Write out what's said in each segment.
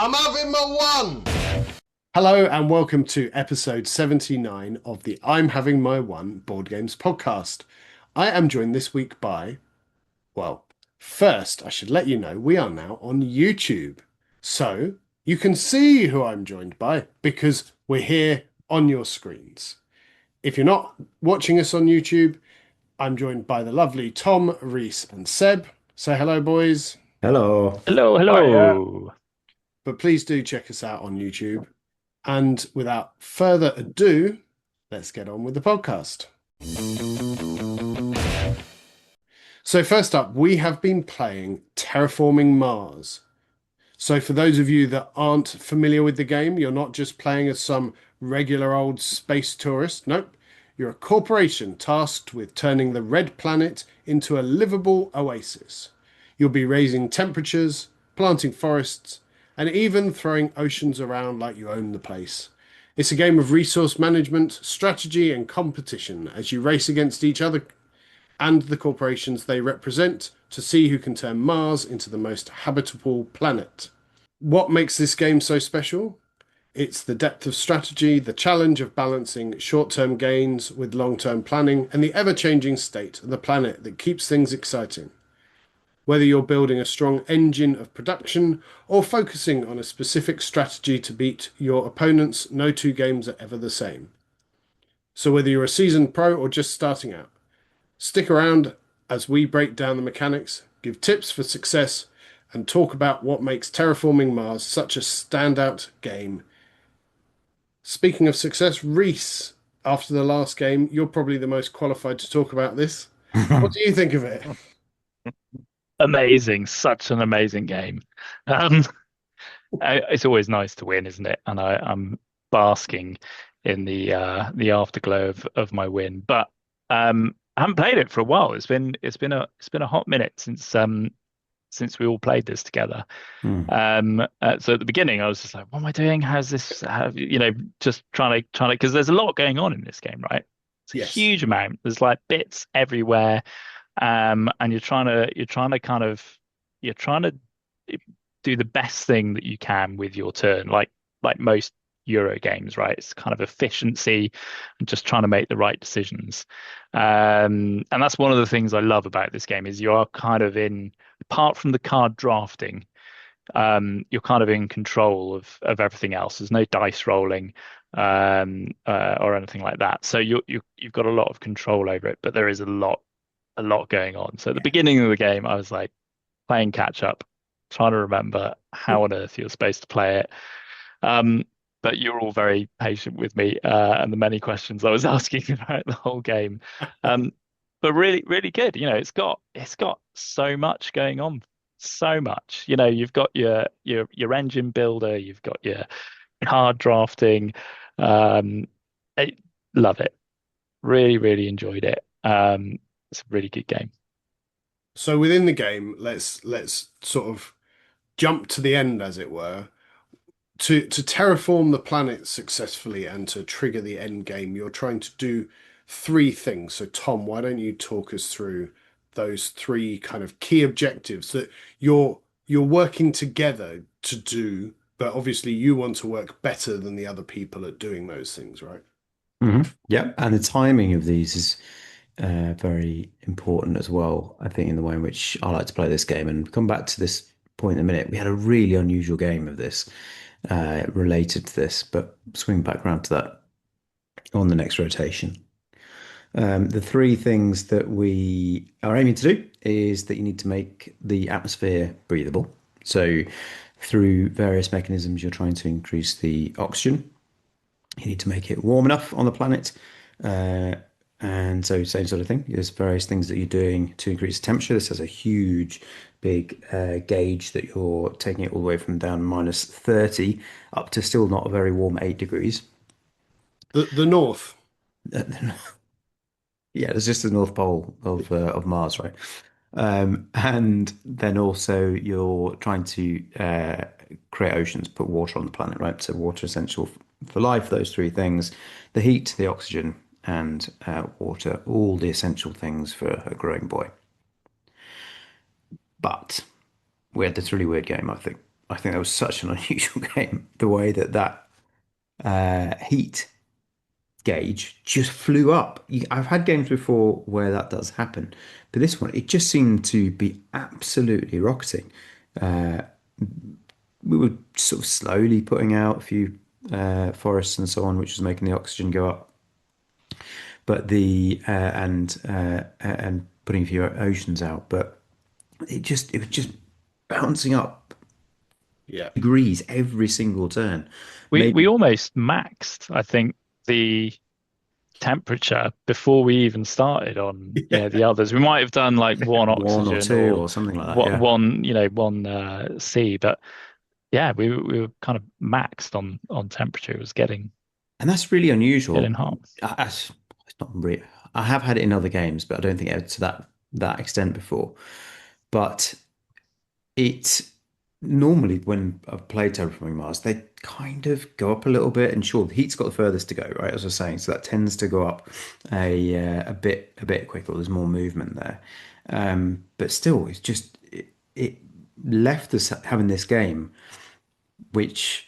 I'm having my one. Hello and welcome to episode 79 of the I'm Having My One Board Games podcast. I am joined this week by, well, first I should let you know we are now on YouTube. So you can see who I'm joined by because we're here on your screens. If you're not watching us on YouTube, I'm joined by the lovely Tom, Rhys, and Seb. Say hello, boys. Hello. Hello, Hiya. hello. But please do check us out on YouTube. And without further ado, let's get on with the podcast. So, first up, we have been playing Terraforming Mars. So, for those of you that aren't familiar with the game, you're not just playing as some regular old space tourist. Nope. You're a corporation tasked with turning the red planet into a livable oasis. You'll be raising temperatures, planting forests, and even throwing oceans around like you own the place. It's a game of resource management, strategy, and competition as you race against each other and the corporations they represent to see who can turn Mars into the most habitable planet. What makes this game so special? It's the depth of strategy, the challenge of balancing short-term gains with long-term planning, and the ever-changing state of the planet that keeps things exciting. Whether you're building a strong engine of production or focusing on a specific strategy to beat your opponents, no two games are ever the same. So whether you're a seasoned pro or just starting out, stick around as we break down the mechanics, give tips for success, and talk about what makes Terraforming Mars such a standout game. Speaking of success, Rhys, after the last game, you're probably the most qualified to talk about this. What do you think of it? Amazing, such an amazing game. Um, it's always nice to win, isn't it? And I'm basking in the afterglow of my win. But I haven't played it for a while. It's been a hot minute since we all played this together. Hmm. So at the beginning, I was just like, "What am I doing? How's this? Just trying to because there's a lot going on in this game, right? It's a Yes. huge amount. There's like bits everywhere. And you're trying to do the best thing that you can with your turn, like most Euro games, right? It's kind of efficiency and just trying to make the right decisions. And that's one of the things I love about this game is you are kind of apart from the card drafting, you're kind of in control of everything else. There's no dice rolling or anything like that. So you've got a lot of control over it, but there is a lot going on. So at the beginning of the game, I was like playing catch up, trying to remember how on earth you're supposed to play it. Um, but you're all very patient with me and the many questions I was asking about the whole game. Um, but really, really good. It's got so much going on, so much. You've got your engine builder, you've got your card drafting. Um, I love it. Really, really enjoyed it. It's a really good game. So within the game, let's sort of jump to the end, as it were. To terraform the planet successfully and to trigger the end game, you're trying to do three things. So Tom, why don't you talk us through those three kind of key objectives that you're working together to do, but obviously you want to work better than the other people at doing those things, right? Yeah, and the timing of these is very important as well, I think, in the way in which I like to play this game. And come back to this point in a minute. We had a really unusual game of this related to this, but swing back around to that on the next rotation. The three things that we are aiming to do is that you need to make the atmosphere breathable. So, through various mechanisms, you're trying to increase the oxygen. You need to make it warm enough on the planet. Uh, and so, same sort of thing. There's various things that you're doing to increase temperature. This has a huge, big gauge that you're taking it all the way from down -30 up to still not a very warm 8 degrees. The North. Yeah, it's just the North Pole of Mars, right? And then also you're trying to create oceans, put water on the planet, right? So water essential for life, those three things, the heat, the oxygen, and water, all the essential things for a growing boy. But we had this really weird game, I think. I think that was such an unusual game. The way that heat gauge just flew up. I've had games before where that does happen, but this one, it just seemed to be absolutely rocketing. Uh, we were sort of slowly putting out a few forests and so on, which was making the oxygen go up. But and putting a few oceans out, but it was just bouncing up Yeah. degrees every single turn. We Maybe almost maxed, I think, the temperature before we even started on, Yeah. the others. We might have done like one one or oxygen two or or something like that. Yeah. one, one C, but yeah, we were kind of maxed on temperature. It was And that's really getting unusual. hot. It's not really. I have had it in other games, but I don't think it's to that extent before. But it normally when I've played Terraforming Mars, they kind of go up a little bit, and sure, the heat's got the furthest to go, right? As I was saying, so that tends to go up a bit quicker. There's more movement there, but still, it left us having this game, which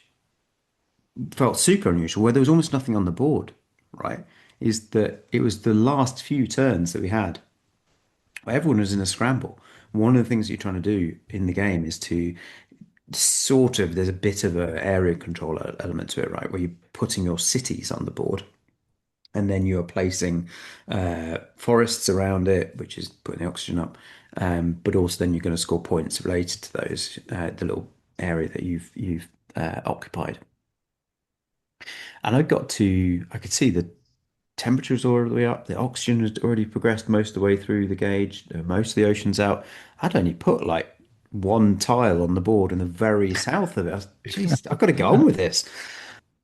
felt super unusual, where there was almost nothing on the board, right? Is that it was the last few turns that we had. Everyone was in a scramble. One of the things you're trying to do in the game is to sort of, there's a bit of an area control element to it, right? Where you're putting your cities on the board and then you're placing forests around it, which is putting the oxygen up. But also then you're going to score points related to those, the little area that you've occupied. And I could see the temperature's all the way up. The oxygen has already progressed most of the way through the gauge. Most of the ocean's out. I'd only put like one tile on the board in the very south of it. Geez, I've got to get on with this.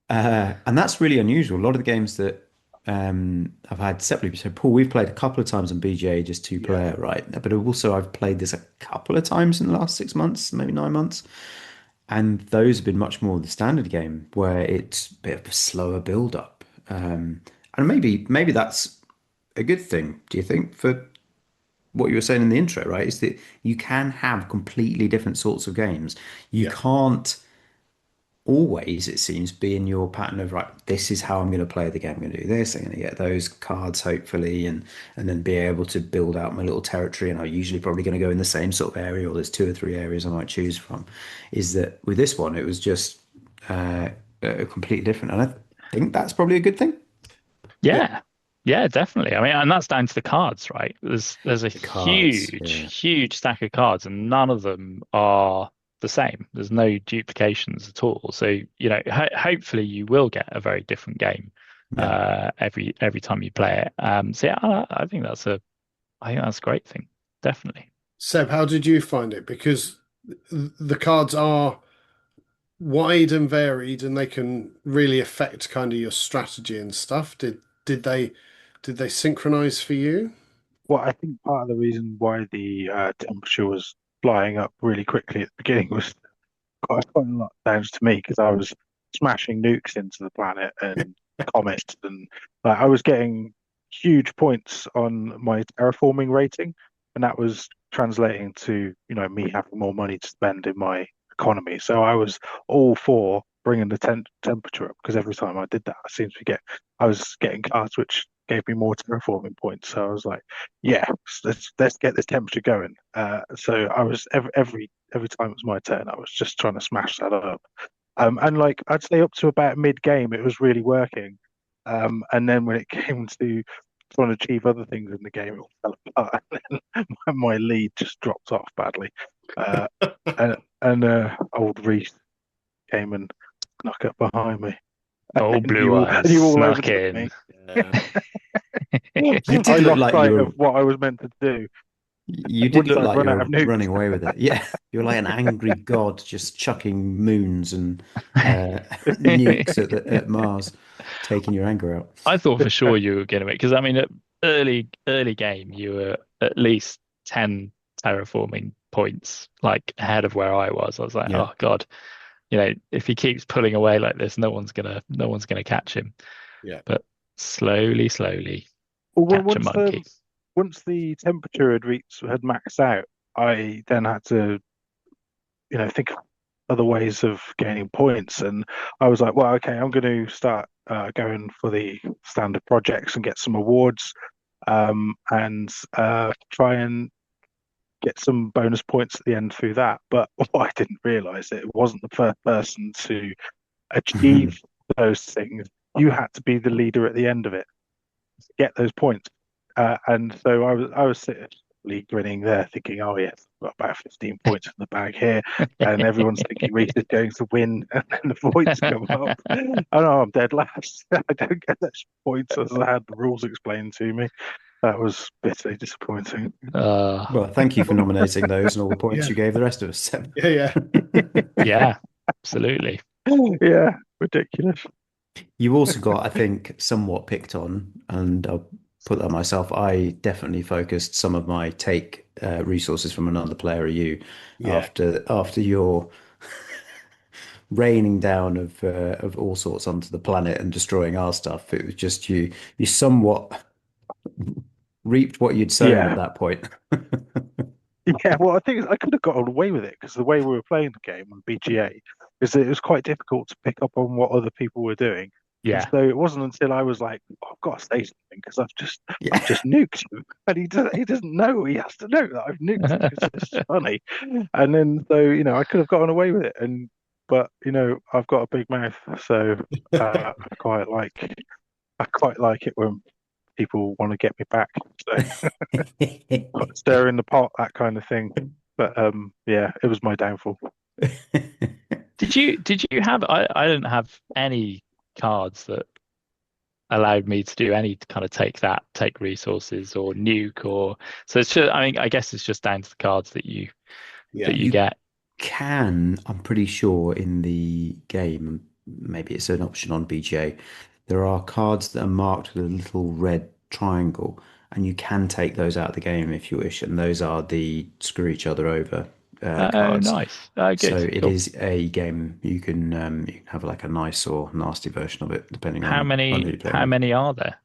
And that's really unusual. A lot of the games that I've had separately. So, Paul, we've played a couple of times on BGA, just two Yeah. player, right? But also, I've played this a couple of times in the last 6 months, maybe 9 months. And those have been much more the standard game where it's a bit of a slower build up. And maybe that's a good thing, do you think, for what you were saying in the intro, right? Is that you can have completely different sorts of games. You Yeah. can't always, it seems, be in your pattern of right, this is how I'm going to play the game. I'm going to do this, I'm going to get those cards, hopefully, and then be able to build out my little territory. And I'm usually probably going to go in the same sort of area, or there's two or three areas I might choose from. Is that with this one, it was just completely different. And I think that's probably a good thing. Yeah. Yeah. Yeah, definitely. I mean, and that's down to the cards, right? There's a The cards, huge, yeah. huge stack of cards, and none of them are the same. There's no duplications at all. So, hopefully you will get a very different game Yeah. every time you play it. So yeah, I think that's a great thing. Definitely. Seb, how did you find it? Because the cards are wide and varied, and they can really affect kind of your strategy and stuff. Did they synchronize for you? Well, I think part of the reason why the temperature was flying up really quickly at the beginning was quite a lot down to me because I was smashing nukes into the planet and comets, and like I was getting huge points on my terraforming rating, and that was translating to me having more money to spend in my economy. So I was all for bringing the temperature up because every time I did that, I was getting cards which gave me more terraforming points. So I was like, yeah, let's get this temperature going. So I was every time it was my turn, I was just trying to smash that up. And like I'd say up to about mid game, it was really working. And then when it came to trying to achieve other things in the game, it all fell apart. And then my lead just dropped off badly. Uh, and old Rhys came and snuck up behind me, Oh, and Blue Eyes you all snuck overtook in. me. Yeah. You I did look lost like sight of what I was meant to do you did once look I'd like run you out of were nukes. running away with it. Yeah, you're like an angry god just chucking moons and nukes at Mars, taking your anger out. I thought for sure you were going to win because I mean, at early game, you were at least 10 terraforming points like ahead of where I was. I was like, Yeah. oh God, if he keeps pulling away like this, no one's gonna catch him. Yeah. But slowly Well, catch a monkey. once the temperature had maxed out, I then had to think. other ways of gaining points. And I was like, well, okay, I'm going to start going for the standard projects and get some awards, and try and get some bonus points at the end through that. But what I didn't realize, it wasn't the first person to achieve those things. You had to be the leader at the end of it to get those points. And so I was sitting grinning there, thinking, "Oh yes, I've got about 15 points in the bag here," and everyone's thinking Rhys is going to win, and then the points come up. Oh no, I'm dead last. I don't get those points as I had the rules explained to me. That was bitterly disappointing. Uh, Well, thank you for nominating those and all the points Yeah, you gave the rest of us, Seb. yeah. yeah, absolutely. Yeah, ridiculous. You also got, I think, somewhat picked on, and I'll put that myself. I definitely focused some of my take resources from another player, you, Yeah. after your raining down of all sorts onto the planet and destroying our stuff. It was just you somewhat reaped what you'd sown at Yeah, that point. yeah. Well, I think I could have got away with it because the way we were playing the game on BGA is that it was quite difficult to pick up on what other people were doing. And Yeah. so it wasn't until I was like, oh, I've got to say something because I've Yeah. just nuked him, and he doesn't know. He has to know that I've nuked him because it's just funny. And then so I could have gotten away with it, but I've got a big mouth, so I quite like it when people want to get me back. So stir in the pot, that kind of thing. But yeah, it was my downfall. Did you have I didn't have any cards that allowed me to do any kind of take resources or nuke or so it's just, I mean, I guess it's just down to the cards that you Yeah. that you You get. can, I'm pretty sure, in the game, maybe it's an option on BGA, there are cards that are marked with a little red triangle, and you can take those out of the game if you wish, and those are the screw each other over Oh, cards. nice. Oh, So good. it Cool. is a game you can have like a nice or nasty version of it, depending How on who many you're playing how with. many are there?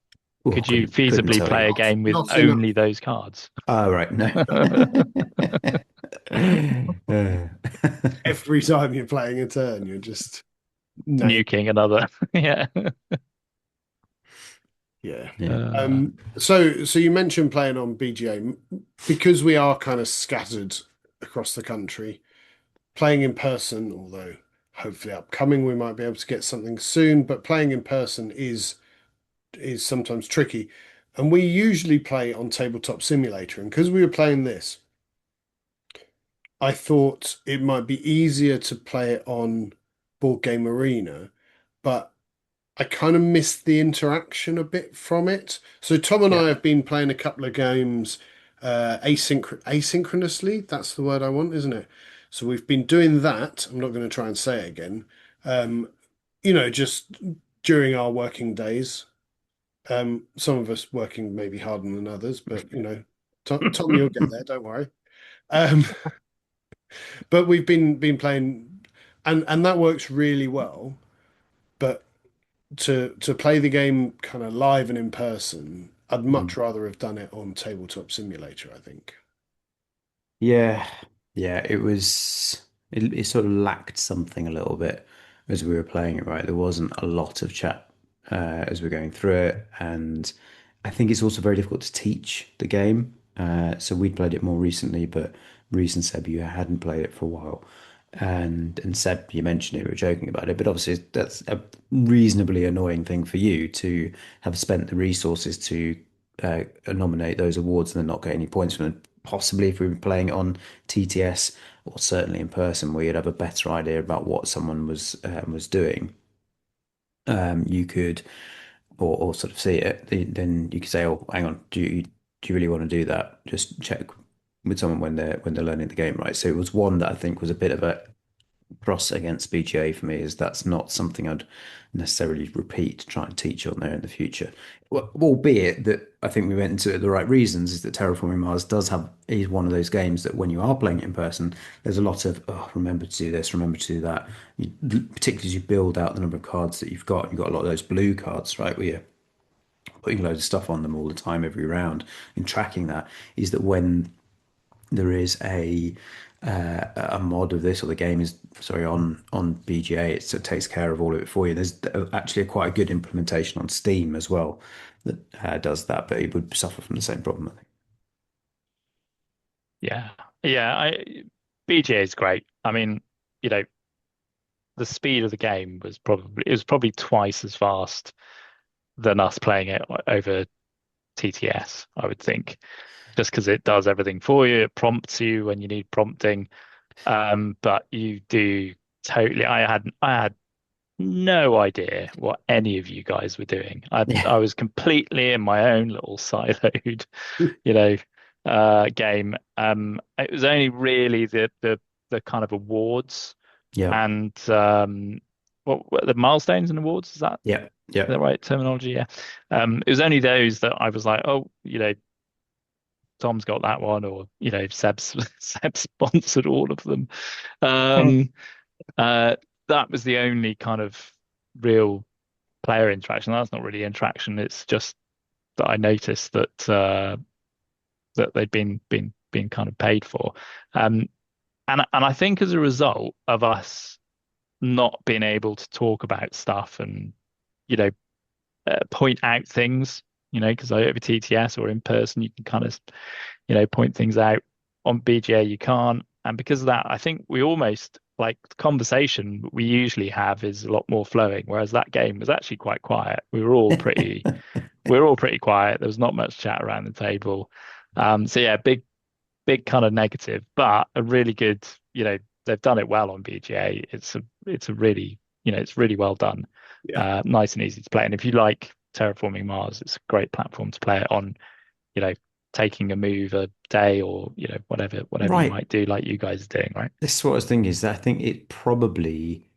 Oh, Could you couldn't feasibly tell play you. a game with Not enough. only those cards? Oh, right, no. Uh, Every time you're playing a turn, you're just nailed. Nuking another. Yeah. Yeah. yeah. So you mentioned playing on BGA because we are kind of scattered across the country. Playing in person, although hopefully upcoming we might be able to get something soon, but playing in person is sometimes tricky. And we usually play on Tabletop Simulator, and because we were playing this, I thought it might be easier to play it on Board Game Arena, but I kind of missed the interaction a bit from it. So Tom and Yeah. I have been playing a couple of games asynchronously. That's the word I want, isn't it? So we've been doing that. I'm not going to try and say it again. Um, just during our working days. Some of us working maybe harder than others, but Tom, you'll get there. Don't worry. Um, but we've been playing, and that works really well. But to play the game kind of live and in person, I'd much rather have done it on Tabletop Simulator, I think. Yeah, yeah, it sort of lacked something a little bit as we were playing it, right? There wasn't a lot of chat as we are going through it, and I think it's also very difficult to teach the game. So we'd played it more recently, but Reece and Seb, you hadn't played it for a while. And Seb, you mentioned it, we were joking about it, but obviously that's a reasonably annoying thing for you to have spent the resources to nominate those awards and then not get any points from them. Possibly if we were playing it on TTS or certainly in person, where you'd have a better idea about what someone was doing. You could or sort of see it, then you could say, "Oh, hang on, do you really want to do that? Just check with someone when they're learning the game, right?" So it was one that I think was a bit of a cross against BGA for me, is that's not something I'd necessarily repeat to try and teach on there in the future. Well, albeit that I think we went into it the right reasons, is that Terraforming Mars is one of those games that when you are playing it in person, there's a lot of, oh, remember to do this, remember to do that. Particularly as you build out the number of cards that you've got a lot of those blue cards, right, where you're putting loads of stuff on them all the time every round and tracking that, is that when there is a mod of this, or the game is sorry on BGA. It takes care of all of it for you. There's actually quite a good implementation on Steam as well that does that, but it would suffer from the same problem, I think. Yeah. Yeah. BGA is great. I mean, you know, the speed of the game was probably twice as fast than us playing it over TTS, I would think, just because it does everything for you. It prompts you when you need prompting. But you do totally. I had no idea what any of you guys were doing. I Yeah, was completely in my own little siloed, game. It was only really the kind of awards yeah, and what the milestones and awards, is yeah, yeah. that right terminology? Yeah. It was only those that I was like, oh, Tom's got that one, or Seb sponsored all of them. Um, that was the only kind of real player interaction. That's not really interaction. It's just that I noticed that they'd been kind of paid for. Um, and I think as a result of us not being able to talk about stuff and you know point out things, because over TTS or in person you can kind of point things out. On BGA you can't, and because of that, I think we almost like the conversation we usually have is a lot more flowing, whereas that game was actually quite quiet. We were all pretty quiet. There was not much chat around the table. So yeah, big kind of negative, but a really good, they've done it well on BGA. It's a really, it's really well done. Yeah. Nice and easy to play. And if you like Terraforming Mars, it's a great platform to play it on, you know, taking a move a day or, whatever you Right. might do, like you guys are doing, right? This is what I was thinking is that I think it probably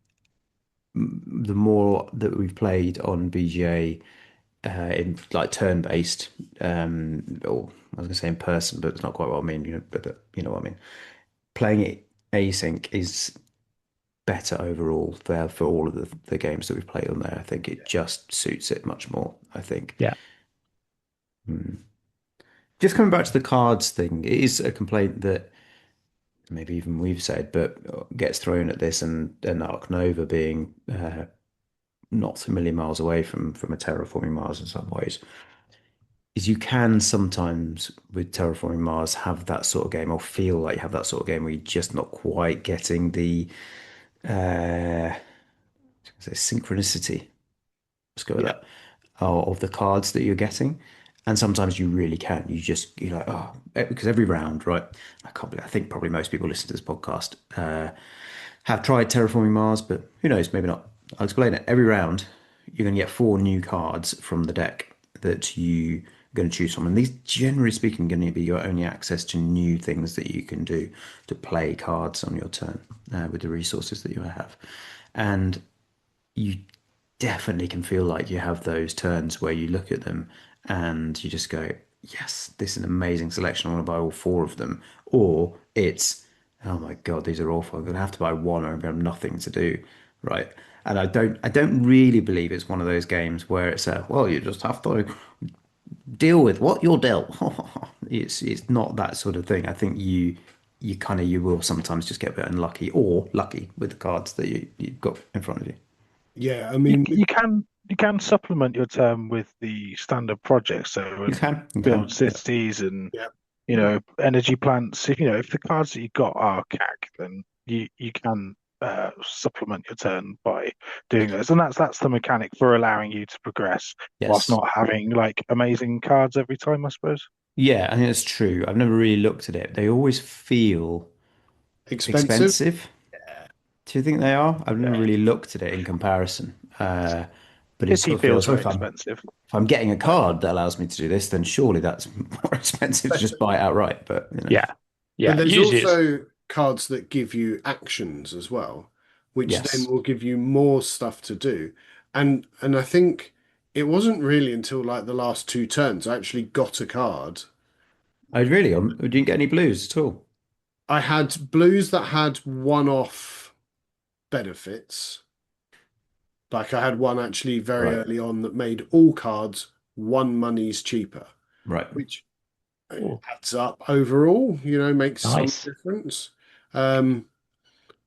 the more that we've played on BGA in like turn-based, or I was gonna say in person, but it's not quite what I mean, but you know what I mean. Playing it async is better overall for all of the games that we've played on there. I think it just suits it much more, I think. Yeah. Hmm. Just coming back to the cards thing, it is a complaint that maybe even we've said, but gets thrown at this and Arc Nova being not a million miles away from a terraforming Mars in some ways, is you can sometimes with terraforming Mars have that sort of game or feel like you have that sort of game where you're just not quite getting the uh, synchronicity. Let's go with Yeah. that of the cards that you're getting. And sometimes you really can. You're like, oh, because every round, right? I can't believe, I think probably most people listen to this podcast have tried Terraforming Mars, but who knows, maybe not. I'll explain it. Every round, you're going to get 4 new cards from the deck that you're going to choose from. And these, generally speaking, are going to be your only access to new things that you can do to play cards on your turn with the resources that you have. And you definitely can feel like you have those turns where you look at them and you just go, yes, this is an amazing selection. I want to buy all 4 of them. Or it's, oh my God, these are awful. I'm going to have to buy one or I'm going to have nothing to do. Right. And I don't really believe it's one of those games where it's well, you just have to deal with what you're dealt. It's not that sort of thing. I think you will sometimes just get a bit unlucky or lucky with the cards that you've got in front of you. Yeah. I You mean, you can supplement your term with the standard projects, so You build can, yeah. cities and yeah. energy plants. If the cards that you got are CAC, then you can supplement your turn by doing those, and that's the mechanic for allowing you to progress whilst Yes. not having like amazing cards every time, I suppose. Yeah, I think that's true. I've never really looked at it. They always feel Expensive. expensive. Do you think they are? I've never Yeah, really looked at it in comparison. But it City sort of feels, feels well, very if expensive. I'm getting a Like, card that allows me to do this, then surely that's more expensive to just Better. buy it outright. But you know, Yeah. But Yeah. there's Usually it's, also cards that give you actions as well, which then yes. will give you more stuff to do. And I think it wasn't really until like the last 2 turns I actually got a card. I really didn't get any blues at all. I had blues that had one-off benefits. Like I had one actually very Right, early on that made all cards 1 monies cheaper, right. which Oh, adds up overall, makes some nice. difference. Um,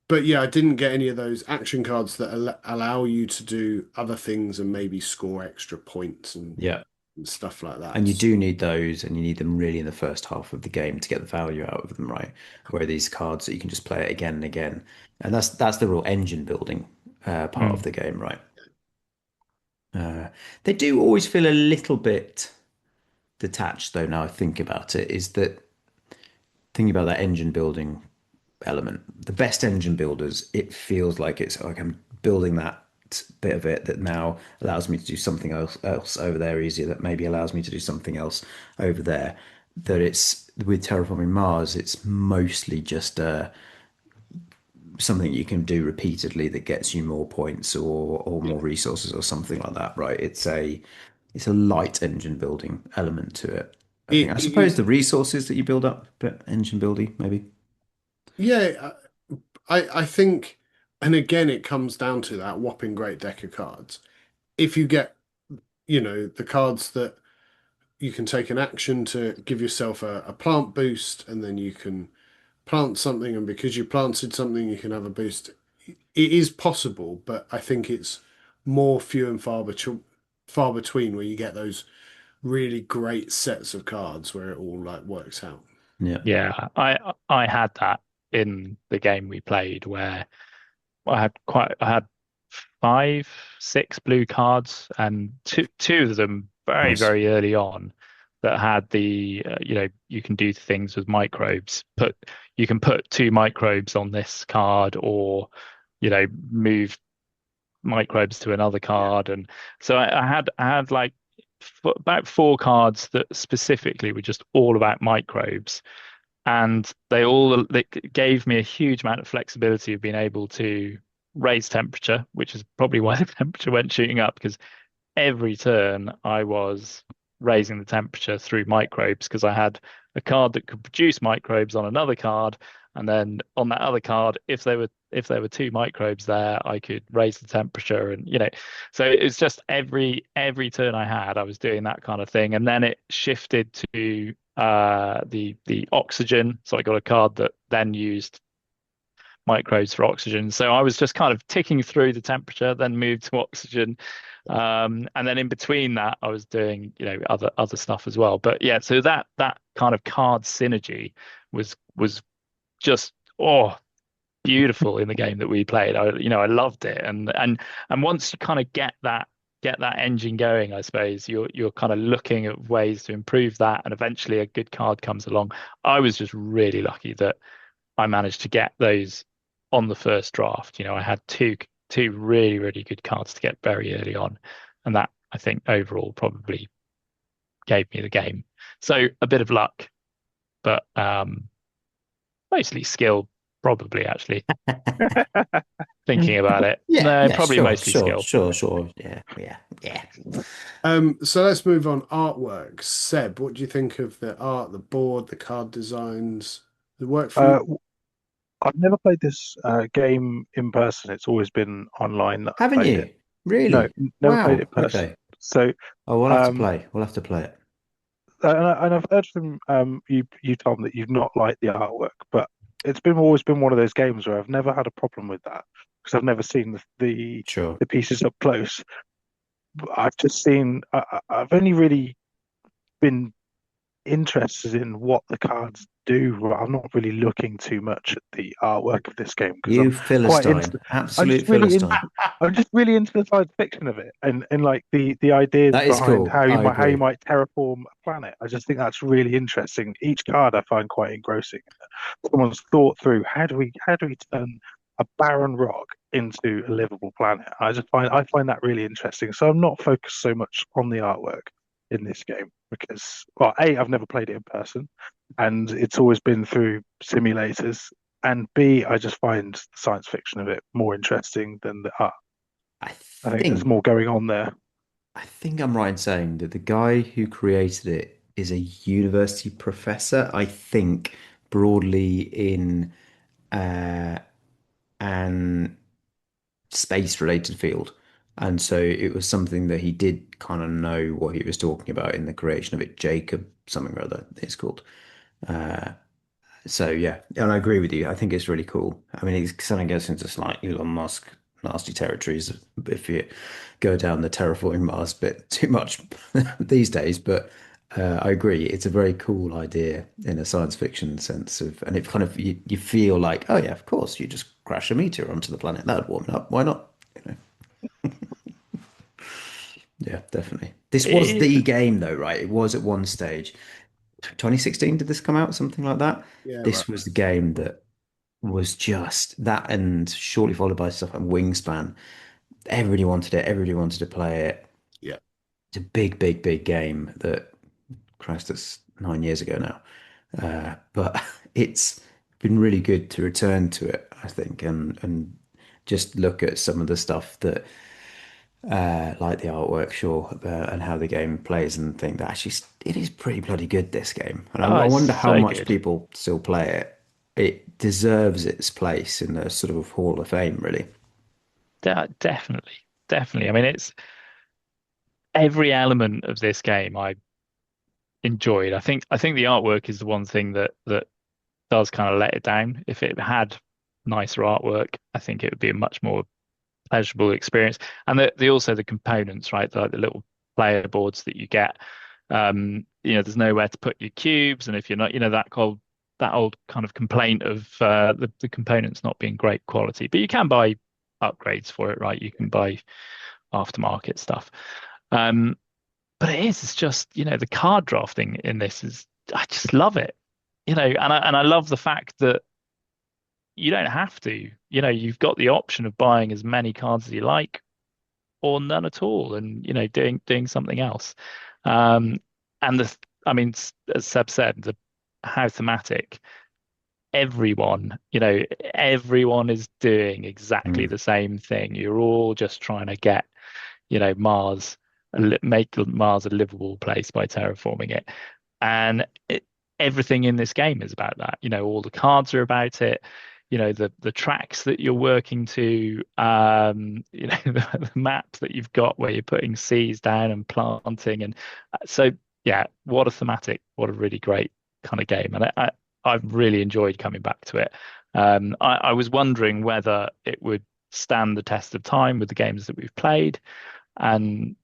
but yeah, I didn't get any of those action cards that allow you to do other things and maybe score extra points Yeah. and stuff like And that. you do need those, and you need them really in the first half of the game to get the value out of them, right? Where these cards that you can just play it again and again, and that's the real engine building part of Mm. the game, right? Uh, they do always feel a little bit detached, though. Now I think about it, is that thinking about that engine building element. The best engine builders, it feels like it's like I'm building that bit of it that now allows me to do something else over there easier, that maybe allows me to do something else over there. That it's with Terraforming Mars, it's mostly just something you can do repeatedly that gets you more points or more resources or something like that, right? It's a light engine building element to it. I think. I It suppose is, the resources that you build up, but engine building maybe. yeah, I think, and again, it comes down to that whopping great deck of cards. If you get, the cards that you can take an action to give yourself a plant boost, and then you can plant something, and because you planted something, you can have a boost. It is possible, but I think it's more few and far between where you get those really great sets of cards where it all like works out. Yeah. Yeah, I had that in the game we played where I had five, six blue cards, and two of them very, Nice. very early on that had you can do things with microbes. You can put two microbes on this card, or move microbes to another Yeah. card, and so I had like about four cards that specifically were just all about microbes, and they gave me a huge amount of flexibility of being able to raise temperature, which is probably why the temperature went shooting up, because every turn I was raising the temperature through microbes, because I had a card that could produce microbes on another card, and then on that other card, if there were two microbes there, I could raise the temperature, and so it's just every turn I had, I was doing that kind of thing, and then it shifted to the oxygen. So I got a card that then used microbes for oxygen. So I was just kind of ticking through the temperature, then moved to oxygen, and then in between that, I was doing other stuff as well. But yeah, so that kind of card synergy was just beautiful in the game that we played. I loved it, and once you kind of get that engine going, I suppose you're kind of looking at ways to improve that, and eventually a good card comes along. I was just really lucky that I managed to get those on the first draft. I had two really, really good cards to get very early on, and that I think overall probably gave me the game. So a bit of luck, but mostly skill, probably actually thinking about it. Yeah, No, yeah, probably sure, mostly sure, skill. sure, sure. Yeah, yeah, yeah. So let's move on. Artwork. Seb, what do you think of the art, the board, the card designs? Does it work for you? Uh, I've never played this game in person. It's always been online that I've Haven't played it. you? No, Really? never played it Wow. in person. Okay. So, Oh, we'll have to um, play. We'll have to play it. and I've heard from you, Tom, that you've not liked the artwork, but it's been always been one of those games where I've never had a problem with that because I've never seen Sure. the pieces up close. I've just seen. I've only really been interested in what the cards do. I'm not really looking too much at the artwork of this game because You quite into. Philistine. I'm just Absolute really in. Philistine. I'm just really into the science fiction of it, and like the ideas That is behind cool. I how you agree. might terraform a planet. I just think that's really interesting. Each card I find quite engrossing. Someone's thought through how do we turn a barren rock into a livable planet. I find that really interesting. So I'm not focused so much on the artwork in this game because, well, A, I've never played it in person, and it's always been through simulators, and B, I just find the science fiction of it more interesting than the art. I I think there's think more going on there. I think I'm right in saying that the guy who created it is a university professor, I think, broadly in uh, an space related field. And so it was something that he did kind of know what he was talking about in the creation of it. Jacob, something or other, it's called. Uh, so yeah, and I agree with you. I think it's really cool. I mean, it kind of gets into like Elon Musk nasty territories if you go down the terraforming Mars bit too much these days. But I agree, it's a very cool idea in a science fiction sense of, and it kind of you feel like, oh yeah, of course, you just crash a meteor onto the planet, that'd warm it up. Why not? You know? Yeah, definitely. This was It the is. game though, right? It was at one stage. 2016, did this come out? Something like that. Yeah, right. This was the game that was just that, and shortly followed by stuff like Wingspan. Everybody wanted it. Everybody wanted to play it. Yeah. It's a big, big, big game that, Christ, that's 9 years ago now. But it's been really good to return to it, I think, and just look at some of the stuff that, like the artwork, sure, and how the game plays, and think that actually it is pretty bloody good, this game. And Oh, I it's wonder how so much good. people still play it. It deserves its place in the sort of Hall of Fame, really. Definitely, definitely. I mean, it's every element of this game I enjoyed. I think the artwork is the one thing that does kind of let it down. If it had nicer artwork, I think it would be a much more pleasurable experience. And the also the components, right? Like the little player boards that you get. There's nowhere to put your cubes, and if you're not, that old kind of complaint of the components not being great quality. But you can buy upgrades for it, right? You can buy aftermarket stuff. Um, but it's just, the card drafting in this is, I just love it, and I love the fact that you don't have to, you've got the option of buying as many cards as you like or none at all, and doing something else. Um, and I mean, as Seb said, how thematic. Everyone is doing exactly Mm. the same thing. You're all just trying to get, Mars, make Mars a livable place by terraforming it. And everything in this game is about that. All the cards are about it. The tracks that you're working to, the map that you've got where you're putting seeds down and planting. And so, yeah, what a really great kind of game. And I've really enjoyed coming back to it. I was wondering whether it would stand the test of time with the games that we've played, and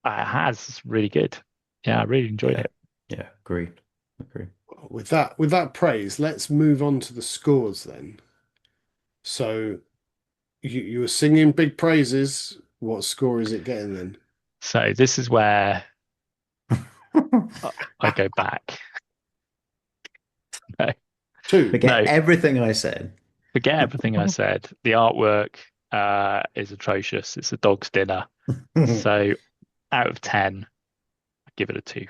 it has. It's really good. Yeah, I really enjoyed Yeah, it. yeah, agreed. Agree. With that praise, let's move on to the scores then. So you were singing big praises. What score is it getting then? So this is where I go back. No, Two. Forget no, everything I said. forget everything I said. The artwork is atrocious. It's a dog's dinner. So out of 10, I give it a 2.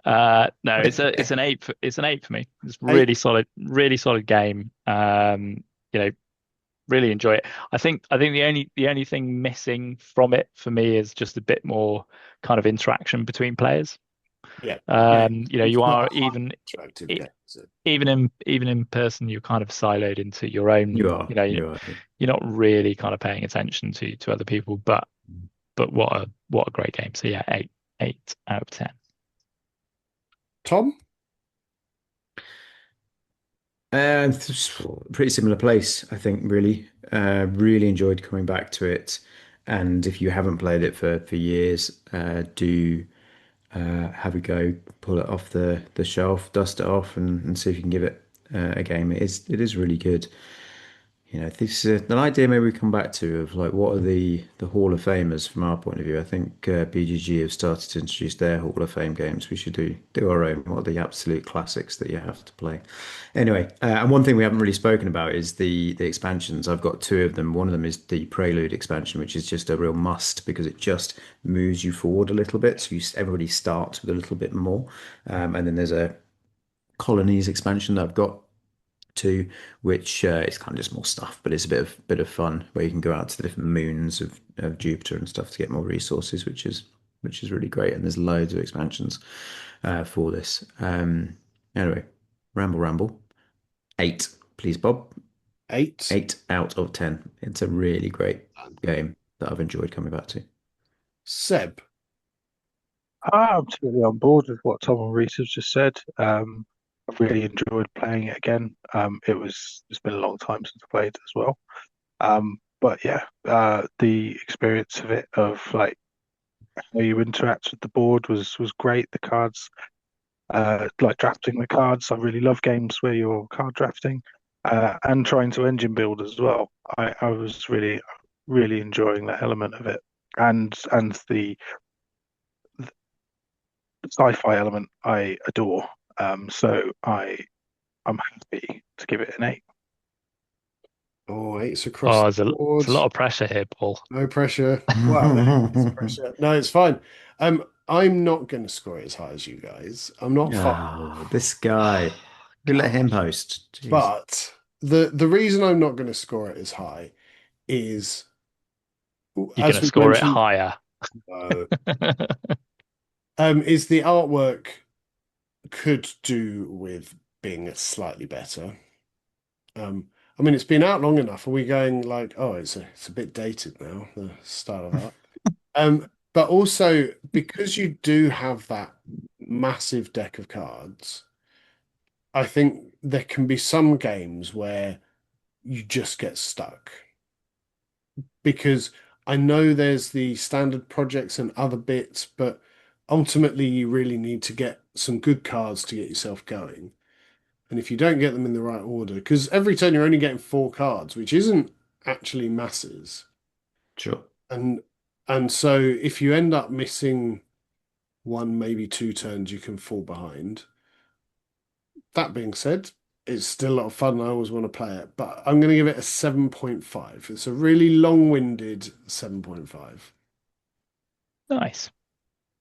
No, it's an eight for me. It's Eight. really solid game. Really enjoy it. I think the only thing missing from it for me is just a bit more kind of interaction between players. Yeah. Yeah. You It's not are a high interactive e- game, is it? even in person, you're kind of siloed into your own. You are. You are. You're not really kind of paying attention to other people. But what a great game. So yeah, eight out of 10. Tom? Pretty similar place, I think, really. Really enjoyed coming back to it. And if you haven't played it for years, do have a go, pull it off the shelf, dust it off, and see if you can give it a game. It is really good. This an idea maybe we come back to of like what are the Hall of Famers from our point of view. I think BGG have started to introduce their Hall of Fame games. We should do our own. What are the absolute classics that you have to play? Anyway, and one thing we haven't really spoken about is the expansions. I've got two of them. One of them is the Prelude expansion, which is just a real must because it just moves you forward a little bit. So everybody starts with a little bit more, and then there's a Colonies expansion that I've got two, which is kind of just more stuff, but it's a bit of fun where you can go out to the different moons of Jupiter and stuff to get more resources, which is really great. And there's loads of expansions for this. Anyway, ramble. 8, please, Bob. 8. 8 out of 10. It's a really great game that I've enjoyed coming back to. Seb. I'm totally on board with what Tom and Rhys have just said. I've really enjoyed playing it again. It's been a long time since I played as well. But yeah, the experience of it, of like how you interact with the board was great. The cards, like drafting the cards. I really love games where you're card drafting, and trying to engine build as well. I was really enjoying that element of it, and the sci-fi element I adore. So I'm happy to give it an 8. Oh, 8's across Oh, the there's board. a lot of pressure here, Paul. No pressure. Well, there's pressure. No, it's fine. I'm not going to score it as high as you guys. I'm not far Ah, this guy. We let him host. Jeez. But the reason I'm not going to score it as high is, You're as going to we score it mentioned, higher. is the artwork could do with being slightly better. I mean, it's been out long enough. Are we going like, oh, it's a bit dated now, the style of art? But also because you do have that massive deck of cards, I think there can be some games where you just get stuck. Because I know there's the standard projects and other bits, but ultimately you really need to get some good cards to get yourself going. And if you don't get them in the right order, because every turn you're only getting 4 cards, which isn't actually masses. Sure. And so if you end up missing 1, maybe 2 turns, you can fall behind. That being said, it's still a lot of fun. I always want to play it, but I'm going to give it a 7.5. It's a really long-winded 7.5. Nice.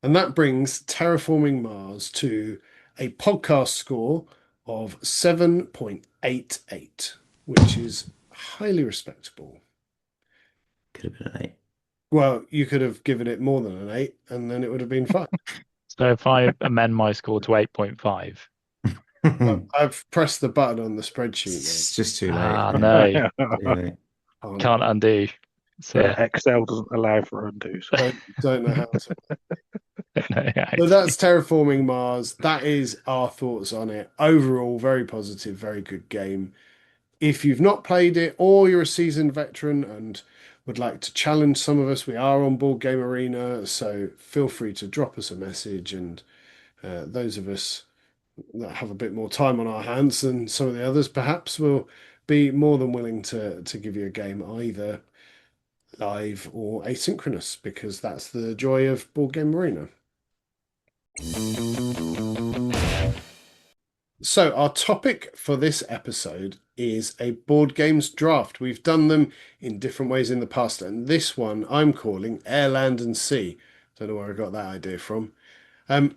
And that brings Terraforming Mars to a podcast score of 7.88, which is highly respectable. Could have been an 8. Well, you could have given it more than an 8, and then it would have been fine. So if I amend my score to 8.5. I've pressed the button on the spreadsheet. It's just too late. Ah, Yeah. no, Too late. can't undo. So Excel doesn't allow for undo. So. Don't know how to. no, yeah, So that's Terraforming Mars. That is our thoughts on it. Overall, very positive, very good game. If you've not played it or you're a seasoned veteran and would like to challenge some of us, we are on Board Game Arena, so feel free to drop us a message. And those of us that have a bit more time on our hands than some of the others, perhaps, will be more than willing to give you a game either live or asynchronous, because that's the joy of Board Game Arena. So our topic for this episode is a board games draft. We've done them in different ways in the past, and this one I'm calling Air, Land and Sea. Don't know where I got that idea from. And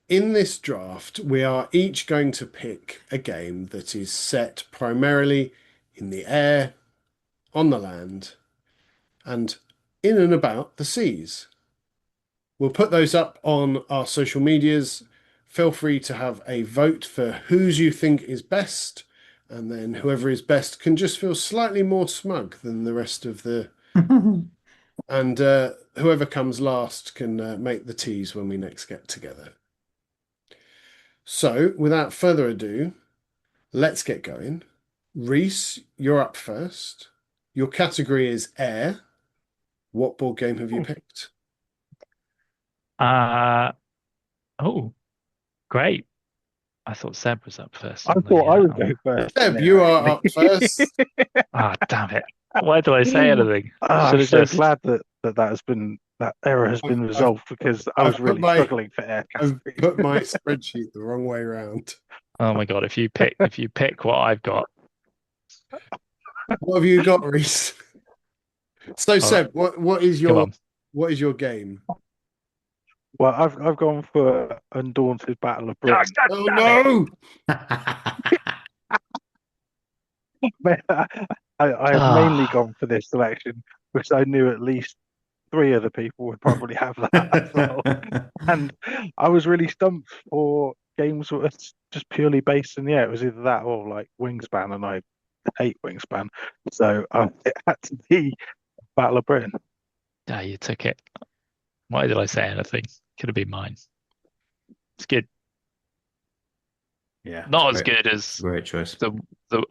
in this draft, we are each going to pick a game that is set primarily in the air, on the land, and in and about the seas. We'll put those up on our social medias. Feel free to have a vote for whose you think is best, and then whoever is best can just feel slightly more smug than the rest of the. And whoever comes last can make the teas when we next get together. So, without further ado, let's get going. Rhys, you're up first. Your category is air. What board game have you picked? Oh, great. I thought Seb was up first. I on the, thought I would go first. Seb, you are up first. Ah, damn it. Why do I say anything? I'm Should've so just- glad that error has been resolved, because I was I've really struggling for air I've categories. put my spreadsheet the wrong way around. Oh my God, if you pick what I've got. What have you got, Rhys? So, Seb, what is Come your on. game? Well, I've gone for Undaunted Battle of Britain. Oh no! I have mainly gone for this selection because I knew at least 3 other people would probably have that as well. And I was really stumped for games that were just purely based in the air. It was either that or like Wingspan, and I hate Wingspan, so it had to be Battle of Britain. Ah, you took it. Why did I say anything? Could have been mine. It's good. Yeah, it's Not as great. good It's a as great choice. the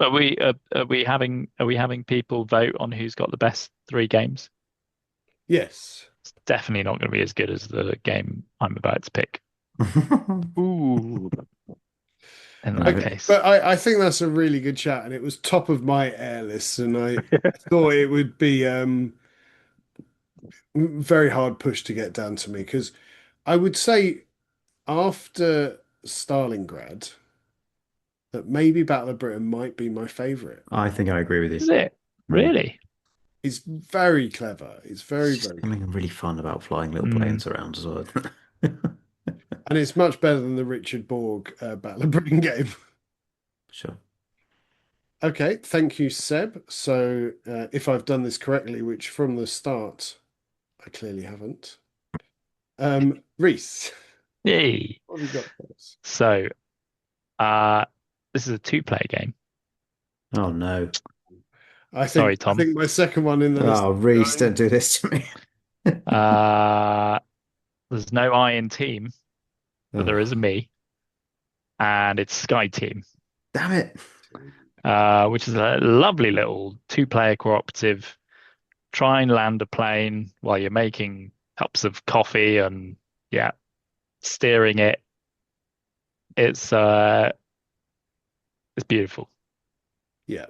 are we having people vote on who's got the best three games? Yes. It's definitely not going to be as good as the game I'm about to pick. Ooh, in that No, Okay, case. but I think that's a really good chat, and it was top of my air list, and I thought it would be very hard push to get down to me because I would say after Stalingrad that maybe Battle of Britain might be my favorite. I think I agree with you. Is it? Mm. Really? It's very clever. It's It's very, just very something clever. really fun about flying little Mm. planes around as well. And it's much better than the Richard Borg Battle of Britain game. Sure. Okay, thank you, Seb. So, if I've done this correctly, which from the start I clearly haven't, Rhys, Yay. what have you got for us? So, uh, this is a two-player game. Oh no. I think Sorry, I Tom. think my second one in the list Oh, is Rhys, going. don't do this to me. Uh, there's no I in team, but there is a Oh, me, and it's Sky Team, damn it. which is a lovely little two-player cooperative. Try and land a plane while you're making cups of coffee and yeah, steering it. It's uh, it's beautiful. Yeah,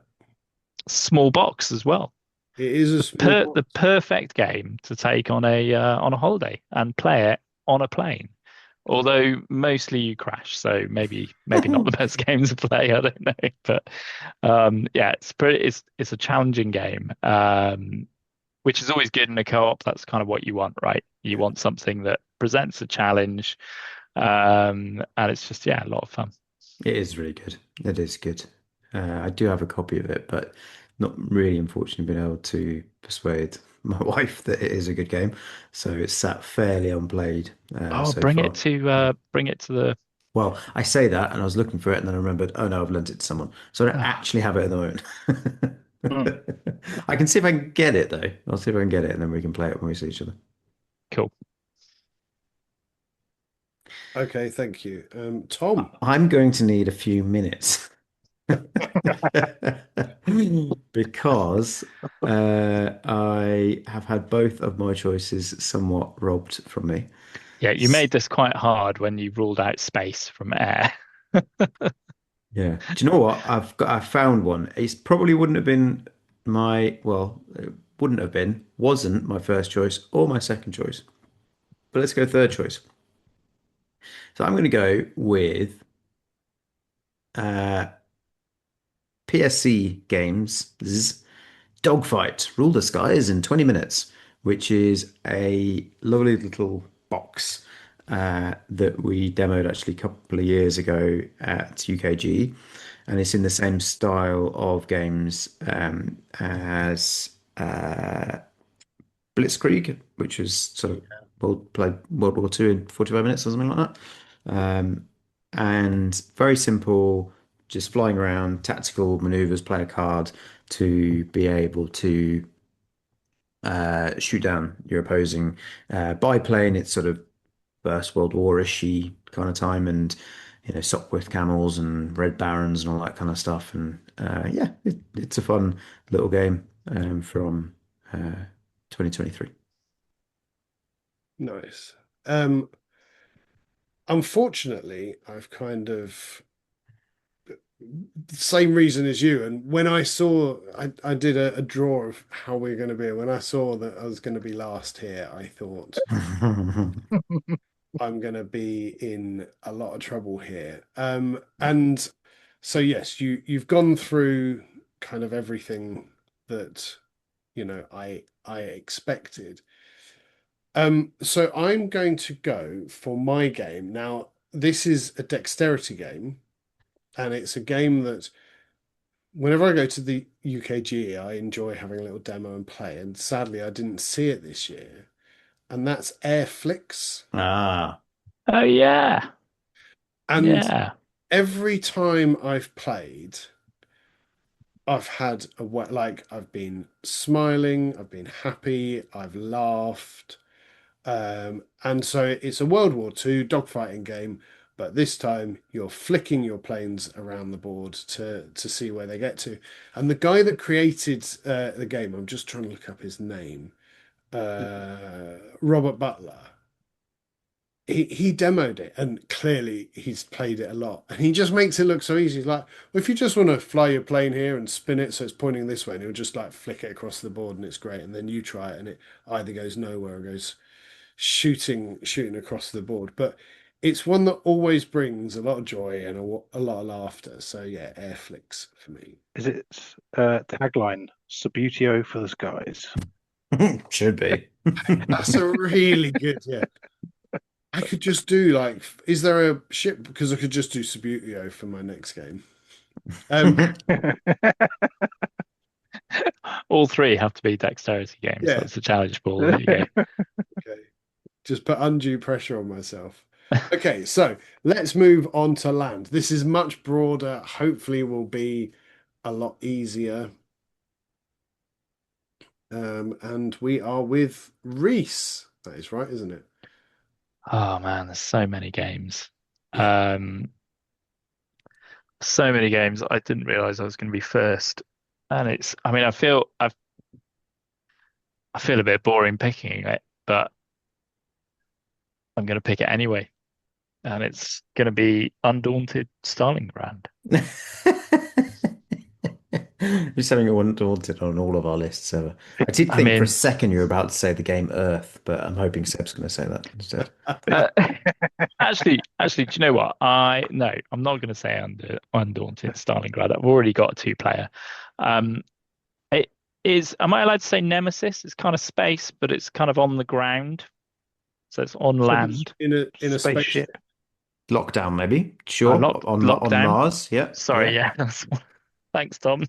Small box as well. it is a The small per box. the perfect game to take on a holiday and play it on a plane. Although mostly you crash, so maybe not the best game to play. I don't know, but yeah, it's a challenging game, which is always good in a co-op. That's kind of what you want, right? You Yeah. want something that presents a challenge, and it's just yeah, a lot of fun. It is really good. It is good. I do have a copy of it, but not really, unfortunately, been able to persuade my wife that it is a good game. So it's sat fairly unplayed Oh, so far. bring it to the. Well, I say that, and I was looking for it, and then I remembered, oh no, I've lent it to someone. So I don't Ah, actually have it at the moment. Mm. I can see if I can get it, though. I'll see if I can get it, and then we can play it when we see each other. cool. Okay, thank you. Tom. I'm going to need a few minutes because I have had both of my choices somewhat robbed from me. Yeah, you made this quite hard when you ruled out space from air. Yeah. Do you know what? I found one. It probably wouldn't have been it wouldn't have been, wasn't my first choice or my second choice. But let's go third choice. So I'm going to go with uh, PSC Games' Dogfight, Rule the Skies in 20 minutes, which is a lovely little box that we demoed actually a couple of years ago at UKG. And it's in the same style of games as Blitzkrieg, which was sort of played World War II in 45 minutes or something like that. And very simple, just flying around, tactical maneuvers, play a card to be able to shoot down your opposing biplane. It's sort of First World War-ish kind of time, and Sopwith camels and Red Barons and all that kind of stuff. And yeah, it's a fun little game from 2023. Nice. Um, Unfortunately, I've kind of same reason as you. And when I saw, I did a draw of how we are going to be. When I saw that I was going to be last here, I thought I'm going to be in a lot of trouble here. And so yes, you've gone through kind of everything that I expected. So I'm going to go for my game. Now, this is a dexterity game, and it's a game that whenever I go to the UKG, I enjoy having a little demo and play. And sadly, I didn't see it this year. And that's Airflix. Ah, Oh yeah, And yeah. every time I've played, I've had I've been smiling, I've been happy, I've laughed. And so it's a World War II dogfighting game, but this time you're flicking your planes around the board to see where they get to. And the guy that created the game, I'm just trying to look up his name, Robert Butler. He demoed it, and clearly he's played it a lot, and he just makes it look so easy. He's like, well, if you just want to fly your plane here and spin it so it's pointing this way, and he'll just like flick it across the board, and it's great. And then you try it, and it either goes nowhere or goes shooting across the board. But it's one that always brings a lot of joy and a lot of laughter. So yeah, air flicks for me. Is it tagline Subbuteo for the skies? Should be. That's a really good, yeah. I could just do like, is there a ship? Because I could just do Subbuteo for my next game. All three have to be dexterity games. Yeah. That's a challenge ball. There you go. Okay. Just put undue pressure on myself. Okay, so let's move on to land. This is much broader, hopefully will be a lot easier. And we are with Rhys. That is right, isn't it? Oh man, there's so many games. Yeah. So many games. I didn't realize I was going to be first. And I mean, I feel a bit boring picking it, but I'm going to pick it anyway. And it's going to be Undaunted Stalingrad. Just having it undaunted on all of our lists ever. I did I think for a mean, second you were about to say the game Earth, but I'm hoping Seb's going to say that instead. uh, actually, do you know what? No, I'm not going to say Undaunted Stalingrad. I've already got a two-player. It is. Am I allowed to say Nemesis? It's kind of space, but it's kind of on the ground, so it's on land. In a spaceship. Lockdown, maybe. Sure. On Lockdown. Mars. Yeah. Sorry, yeah. Thanks, Tom.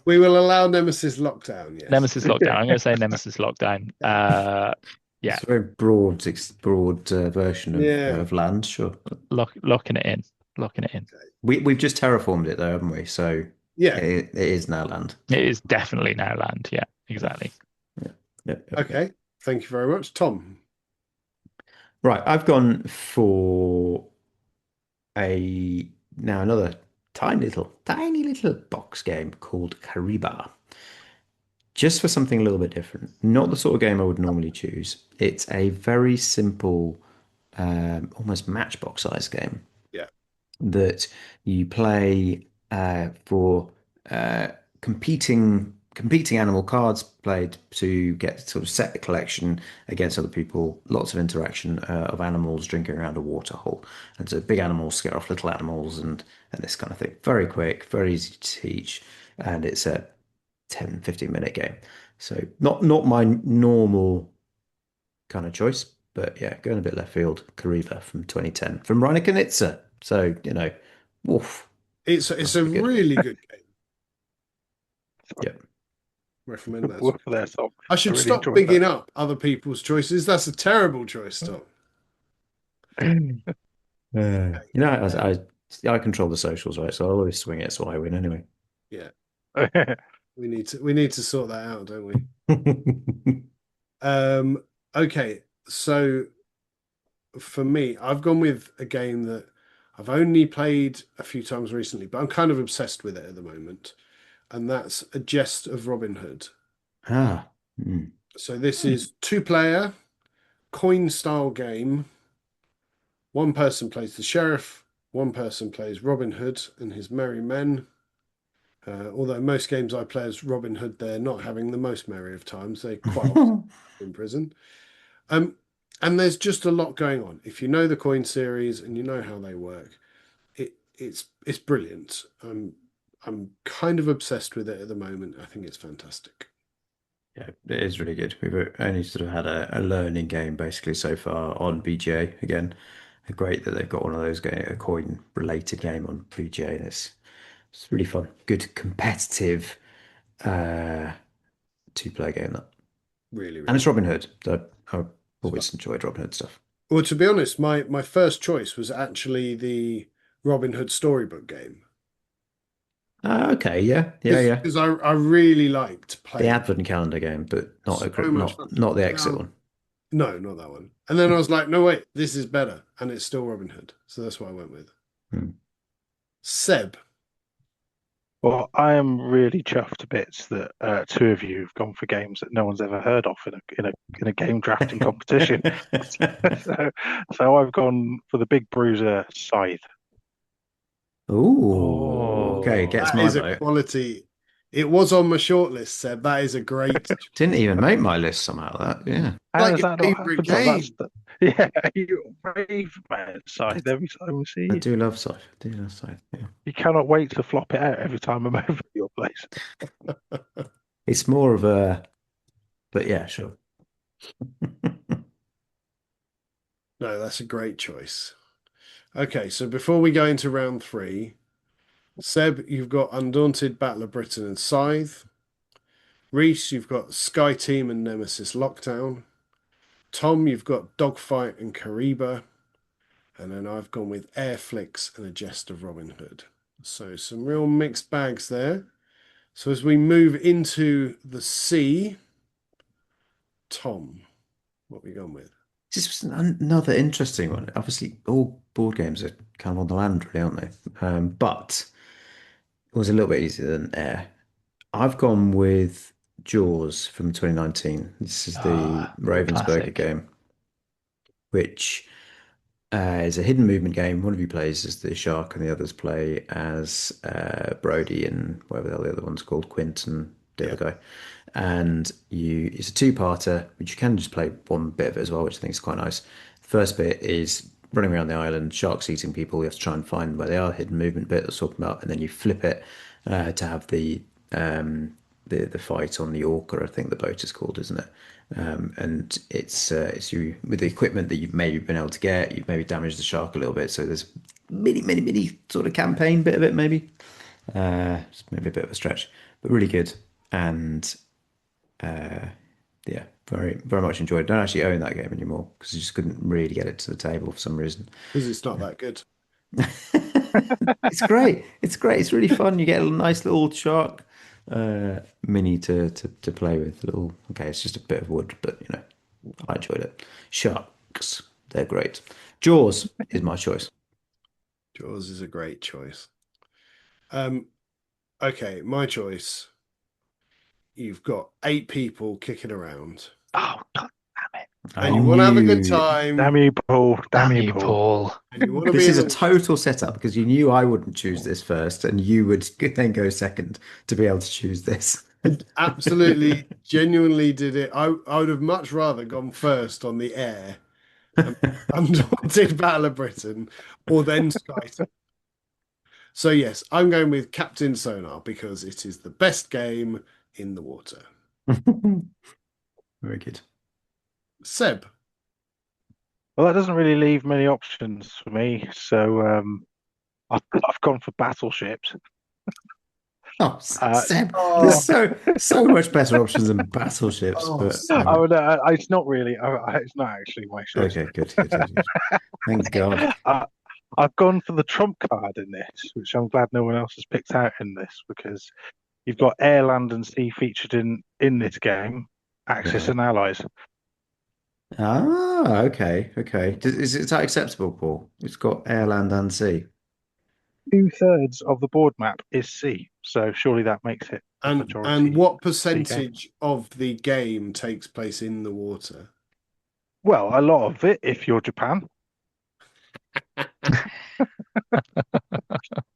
We will allow Nemesis Lockdown, yes. Nemesis Lockdown. I'm going to say Nemesis Lockdown. Yeah. It's a very broad version of land, sure. Locking it in. Locking it in. We've just terraformed it though, haven't we? So yeah, it is now land. It is definitely now land. Yeah, exactly. Yeah. Okay. Thank you very much, Tom. Right, I've gone for another tiny little box game called Kariba. Just for something a little bit different. Not the sort of game I would normally choose. It's a very simple, almost matchbox size game. Yeah. That you play for competing animal cards played to get sort of set the collection against other people. Lots of interaction of animals drinking around a water hole. And so big animals scare off little animals and this kind of thing. Very quick, very easy to teach. And it's a 10, 15-minute game. So not my normal kind of choice, but yeah, going a bit left field. Kariba from 2010 from Reiner Knizia. So, woof. It's a really good game. Yeah. Recommend that. I should really stop bigging up other people's choices. That's a terrible choice, Tom. I control the socials, right? So I'll always swing it, so I win anyway. Yeah. We need to sort that out, don't we? Okay, so for me, I've gone with a game that I've only played a few times recently, but I'm kind of obsessed with it at the moment, and that's A Jest of Robin Hood. So this is 2-player coin style game. One person plays the sheriff, one person plays Robin Hood and his merry men. Although most games I play as Robin Hood, they're not having the most merry of times. They quite often in prison. And there's just a lot going on. If you know the coin series and you know how they work, it's brilliant. I'm kind of obsessed with it at the moment. I think it's fantastic. Yeah, it is really good. We've only sort of had a learning game basically so far on BGA. Again, great that they've got one of those a coin related game on BGA. And it's really fun. Good competitive 2-player game that. Really. And it's Robin Hood. So I've always enjoyed Robin Hood stuff. Well, to be honest, my first choice was actually the Robin Hood storybook game. Okay, yeah. Because I really liked The playing Advent calendar game, but not a so much fun. not the And exit one. no, not that one. And then I was like, no, wait, this is better. And it's still Robin Hood. So that's what I went with. Hmm. Seb. Well, I am really chuffed to bits that two of you have gone for games that no one's ever heard of in a game drafting competition. So, so I've gone for the Big Bruiser Scythe. Ooh, okay, Oh, gets That my is a vote. quality. It was on my shortlist, Seb. That is a great, Didn't even make my list somehow. That yeah. How like does your that not favorite happen, Tom? That's game. the, yeah, you rave about Scythe every time we see I you. do love Scythe. I do love Scythe. Yeah. You cannot wait to flop it out every time I'm over at your place. It's more of a, but yeah, sure. No, that's a great choice. Okay, so before we go into round three, Seb, you've got Undaunted, Battle of Britain, and Scythe. Rhys, you've got Sky Team and Nemesis Lockdown. Tom, you've got Dogfight and Kariba. And then I've gone with Airflix and A Jest of Robin Hood. So some real mixed bags there. So as we move into the sea, Tom, what have we gone with? This was another interesting one. Obviously, all board games are kind of on the land, really, aren't they? But it was a little bit easier than Air. I've gone with Jaws from 2019. This is the ah, Ravensburger classic. game, which is a hidden movement game. One of you plays as the shark, and the others play as Brody and whatever the hell the other one's called, Quint and the other Yeah. guy. And it's a two-parter, which you can just play one bit of it as well, which I think is quite nice. The first bit is running around the island, sharks eating people. You have to try and find where they are, hidden movement bit that's talking about, and then you flip it to have um, the fight on the Orca, I think the boat is called, isn't it? And it's you with the equipment that you've maybe been able to get. You've maybe damaged the shark a little bit, so there's mini sort of campaign bit of it maybe. It's maybe a bit of a stretch, but really good. And yeah, very much enjoyed. Don't actually own that game anymore because I just couldn't really get it to the table for some reason. Because it's not that good. It's great. It's great. It's really fun. You get a nice little shark mini to play with. Little okay, it's just a bit of wood, but I enjoyed it. Sharks, they're great. Jaws is my choice. Jaws is a great choice. Um, okay, my choice. You've got 8 people kicking around, Oh, God damn it. I and you want to have a good knew Damn time, you, Paul. Damn Damn you, you, Paul. Paul. and you want to be this in is the a water. total setup because you knew I wouldn't choose this first, and you would then go second to be able to choose this. I absolutely, genuinely did it. I would have much rather gone first on the air and Undaunted Battle of Britain or then Sky. So yes, I'm going with Captain Sonar because it is the best game in the water. Very good. Seb, Well, that doesn't really leave many options for me. So I've gone for battleships. Oh, Uh, Seb, there's oh, so much better options than battleships, oh, but Seb. it's not really. It's not actually my choice. okay, good. Thank God. Uh, I've gone for the trump card in this, which I'm glad no one else has picked out in this because you've got air, land, and sea featured in this game, Axis Right. and allies. Ah, okay. Is that acceptable, Paul? It's got air, land, and sea. Two-thirds of the board map is sea, so surely that makes it a And majority what sea game. percentage of the game takes place in the water? Well, a lot of it, if you're Japan.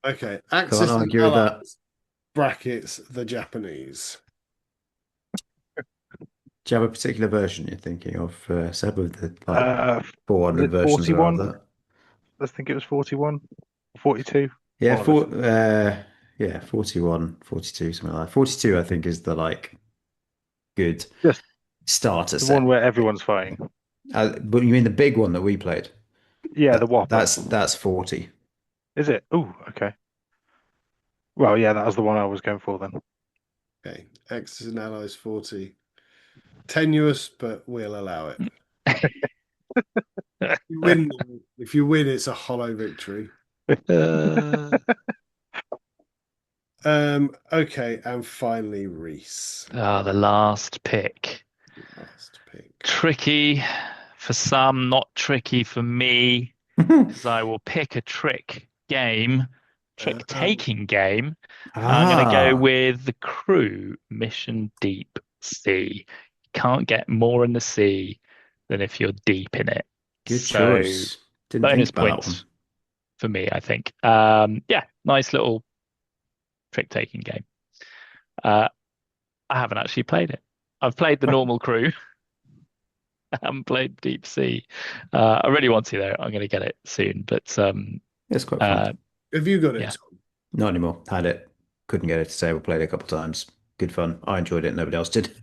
Okay, Can't Axis and argue with that. Allies brackets the Japanese. Do you have a particular version you're thinking of, Seb, of the like Was 400 it versions there are of 41? that? I think it was 41, 42. Yeah, One of us. yeah, 41, 42, something like that. 42, I think, is the like good Just starter the one set. where everyone's fighting. But you mean the big one that we played? Yeah, the Whopper. That's 40. Is it? Oh, okay. Well, yeah, that was the one I was going for then. Okay, Axis and Allies 40. Tenuous, but we'll allow it. You win. If you win, it's a hollow victory. Uh, Okay, and finally, Rhys. The last pick. Last pick. Tricky for some, not tricky for me, because I will pick a trick-taking game. I'm going to go with The Crew Mission Deep Sea. You can't get more in the sea than if you're deep in it. Good So choice. Didn't bonus think about that one. points for me, I think. Yeah, nice little trick-taking game. I haven't actually played it. I've played the normal Crew. I haven't played Deep Sea. I really want to though. I'm going to get it soon. But It's quite fun. Have you got it, yeah. Tom? Not anymore. Had it. Couldn't get it to say. We played it a couple of times. Good fun. I enjoyed it. Nobody else did.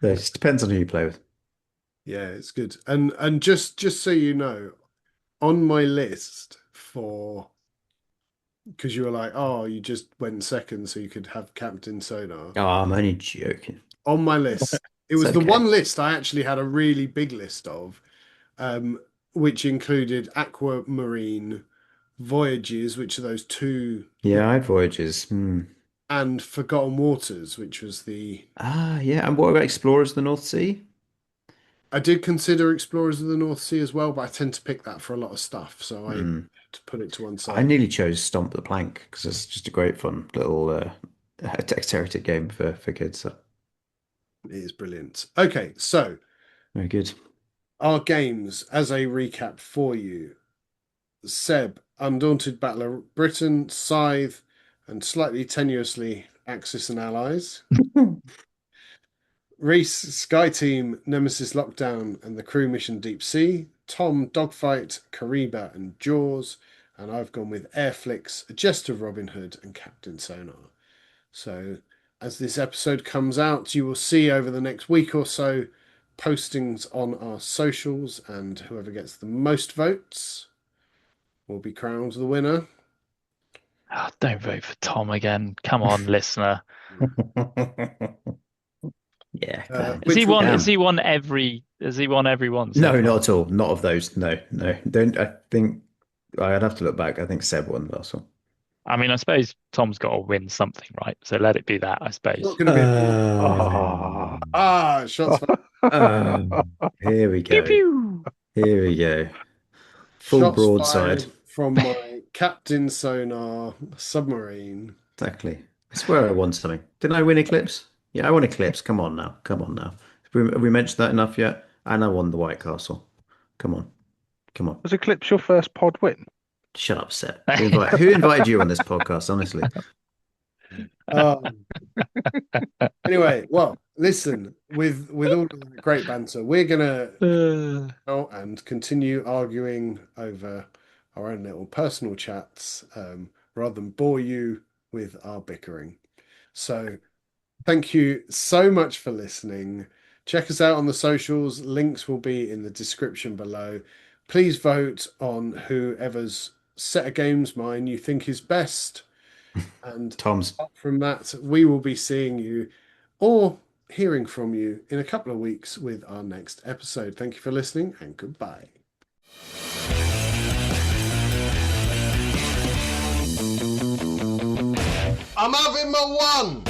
It just depends on who you play with. Yeah, it's good. And just so you know, on my list for, because you were like, oh, you just went second so you could have Captain Sonar. Oh, I'm only joking. On my list, it was It's the okay. one list I actually had a really big list of, which included Aquamarine, Voyages, which are those two, Yeah, I had Voyages. and Forgotten Waters, which was the. Yeah. And what about Explorers of the North Sea? I did consider Explorers of the North Sea as well, but I tend to pick that for a lot of stuff, so I had to put it to one I side. nearly chose Stomp the Plank because it's just a great fun little dexterity game for kids. So. It is brilliant. Okay, so Very good. our games as a recap for you. Seb, Undaunted Battle of Britain, Scythe, and slightly tenuously Axis and Allies. Rhys, Sky Team, Nemesis Lockdown, and the Crew Mission Deep Sea. Tom, Dogfight, Kariba, and Jaws. And I've gone with Airflix, A Jest of Robin Hood, and Captain Sonar. So as this episode comes out, you will see over the next week or so postings on our socials, and whoever gets the most votes will be crowned the winner. Oh, don't vote for Tom again. Come on, listener. Yeah. Has he won? Damn. Has he won every? Has he won every one? So No, far? not at all. Not of those. No. Don't. I think I'd have to look back. I think Seb won the last one. I mean, I suppose Tom's got to win something, right? So let it be that, I It's suppose. not going to be Oh. shots Here we Pew go. pew. Here we go. Full shots broadside. fired from my Captain Sonar submarine. Exactly. I swear I won something. Didn't I win Eclipse? Yeah, I won Eclipse. Come on now. Come on now. Have we mentioned that enough yet? And I won the White Castle. Come on. Come on. Was Eclipse your first pod win? Shut up, Seb. Who invited you on this podcast, honestly? Anyway, well, listen, with all the great banter, we're gonna go and continue arguing over our own little personal chats, rather than bore you with our bickering. So thank you so much for listening. Check us out on the socials. Links will be in the description below. Please vote on whoever's set of games mine you think is best. And Tom's. apart from that, we will be seeing you or hearing from you in a couple of weeks with our next episode. Thank you for listening and goodbye. I'm having my one.